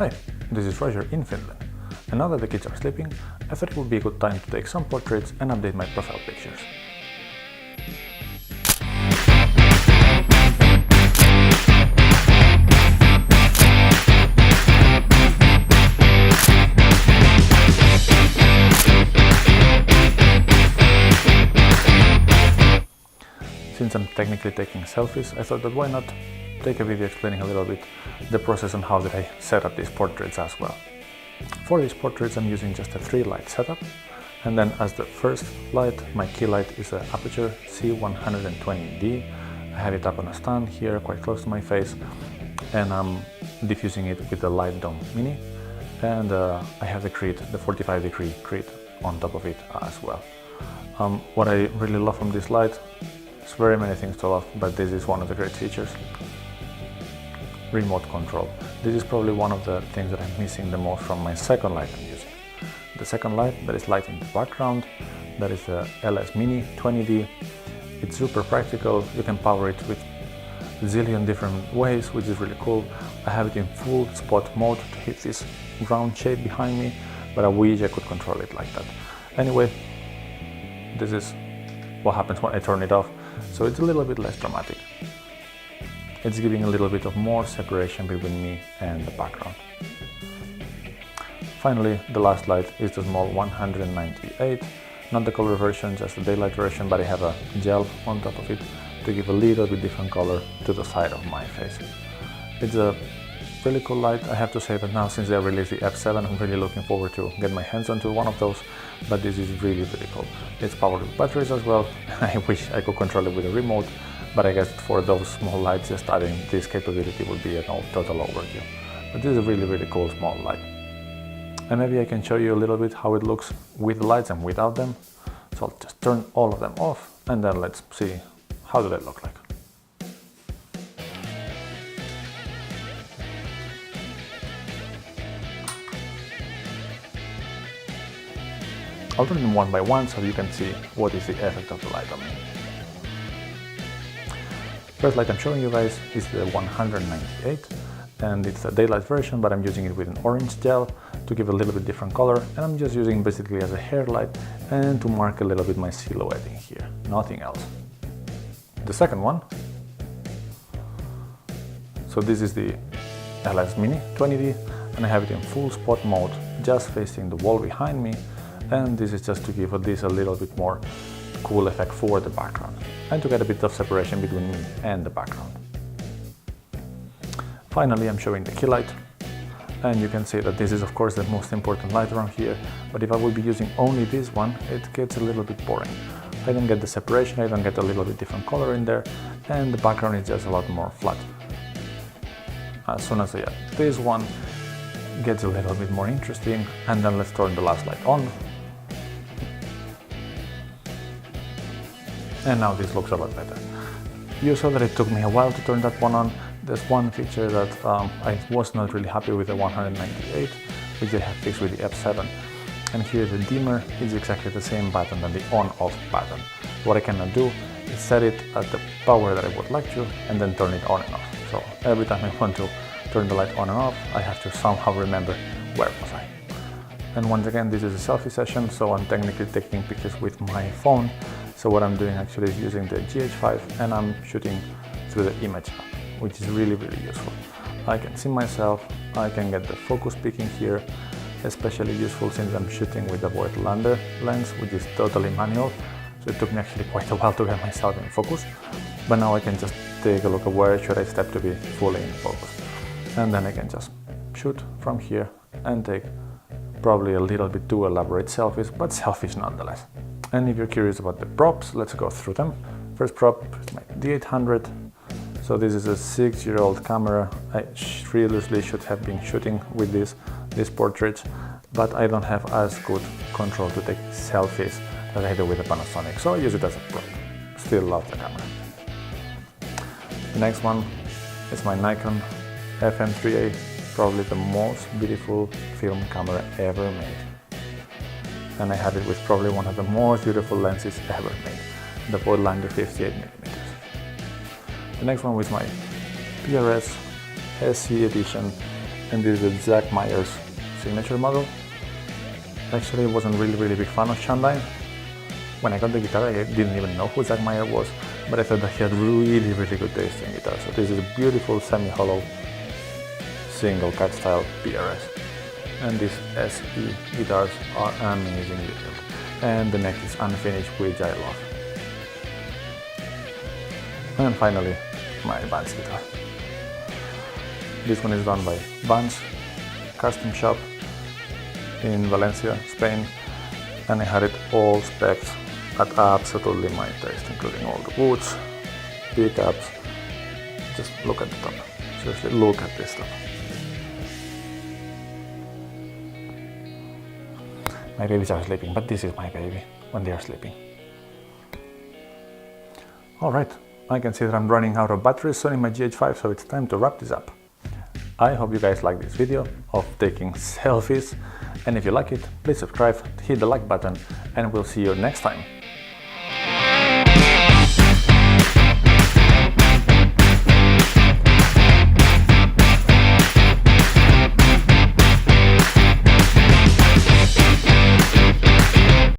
Hi, this is Roger in Finland, and now that the kids are sleeping, I thought it would be a good time to take some portraits and update my profile pictures. Since I'm technically taking selfies, I thought that why not take a video explaining a little bit the process on how did I set up these portraits as well. For these portraits I'm using just a 3-light setup, and then as the first light, my key light is an Aperture C120D. I have it up on a stand here quite close to my face, and I'm diffusing it with the Light Dome Mini, and I have the 45-degree crit on top of it as well. What I really love from this light, there's very many things to love, but this is one of the great features. Remote control. This is probably one of the things that I'm missing the most from my second light I'm using. The second light that is lighting the background, that is the LS Mini 20D. It's super practical, you can power it with a zillion different ways, which is really cool. I have it in full spot mode to hit this round shape behind me, but I wish I could control it like that. Anyway, this is what happens when I turn it off, so it's a little bit less dramatic. It's giving a little bit of more separation between me and the background. Finally, the last light is the small 198, not the color version, just the daylight version, but I have a gel on top of it to give a little bit different color to the side of my face. It's a really cool light. I have to say that now, since they released the F7, I'm really looking forward to get my hands onto one of those, but this is really cool. It's powered with batteries as well. I wish I could control it with a remote, but I guess for those small lights, just adding this capability would be a total overkill. But this is a really cool small light. And maybe I can show you a little bit how it looks with the lights and without them. So I'll just turn all of them off, and then let's see how do they look like. I'll turn them one by one so you can see what is the effect of the light on me. First light I'm showing you guys is the 198, and it's a daylight version, but I'm using it with an orange gel to give a little bit different color, and I'm just using basically as a hair light and to mark a little bit my silhouette in here, nothing else. The second one, so this is the LS Mini 20D, and I have it in full spot mode, just facing the wall behind me, and this is just to give this a little bit more cool effect for the background and to get a bit of separation between me and the background. Finally, I'm showing the key light, and you can see that this is of course the most important light around here, but if I would be using only this one, it gets a little bit boring. I don't get the separation, I don't get a little bit different color in there, and the background is just a lot more flat. As soon as this one gets a little bit more interesting, and then let's turn the last light on. And now this looks a lot better. You saw that it took me a while to turn that one on. There's one feature that I was not really happy with the 198, which they have fixed with the F7. And here the dimmer is exactly the same button than the on-off button. What I cannot do is set it at the power that I would like to and then turn it on and off. So every time I want to turn the light on and off, I have to somehow remember where was I. And once again, this is a selfie session, so I'm technically taking pictures with my phone. So what I'm doing actually is using the GH5, and I'm shooting through the image app, which is really useful. I can see myself, I can get the focus peaking here, especially useful since I'm shooting with the Voigtlander lens, which is totally manual. So it took me actually quite a while to get myself in focus, but now I can just take a look at where should I step to be fully in focus. And then I can just shoot from here and take probably a little bit too elaborate selfies, but selfies nonetheless. And if you're curious about the props, let's go through them. First prop is my D800. So this is a 6-year-old camera. I realistically should have been shooting with this portrait, but I don't have as good control to take selfies as I do with the Panasonic, so I use it as a prop. Still love the camera. The next one is my Nikon FM3a, probably the most beautiful film camera ever made. And I have it with probably one of the most beautiful lenses ever made, the Voigtlander 58mm. The next one was my PRS SC edition and this is the Zach Myers signature model. Actually, I wasn't really big fan of Chandine. When I got the guitar, I didn't even know who Zach Myers was, but I thought that he had really good taste in guitar. So this is a beautiful semi-hollow single cut style PRS, and these SE guitars are amazingly built, and the neck is unfinished, which I love. And finally, my Vans guitar. This one is done by Vans Custom Shop in Valencia, Spain, and I had it all specced at absolutely my taste, including all the woods, pickups. Just look at the top. Seriously, look at this top. My babies are sleeping, but this is my baby when they are sleeping. Alright, I can see that I'm running out of batteries soon in my GH5, so it's time to wrap this up. I hope you guys like this video of taking selfies, and if you like it, please subscribe, hit the like button, and we'll see you next time.